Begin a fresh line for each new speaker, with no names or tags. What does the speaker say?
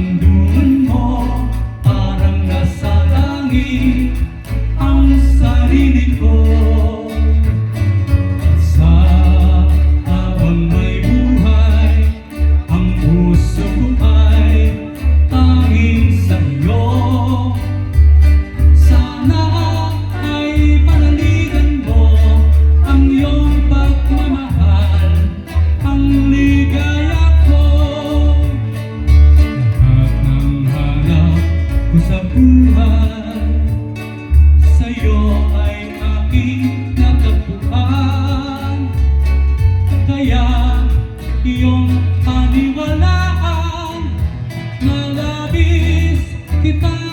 Handungan mo parang nasa langit ang sarili ko. Sa habang may buhay, ang puso ko ay tanging sa iyo. Sana ay panaligan mo ang iyong pagmamahal, ang ligaya ko. Lahat ng hanap ko sa buhay, sa'yo ay aking natagpuan. Kaya iyong paniwalaan, na labis kita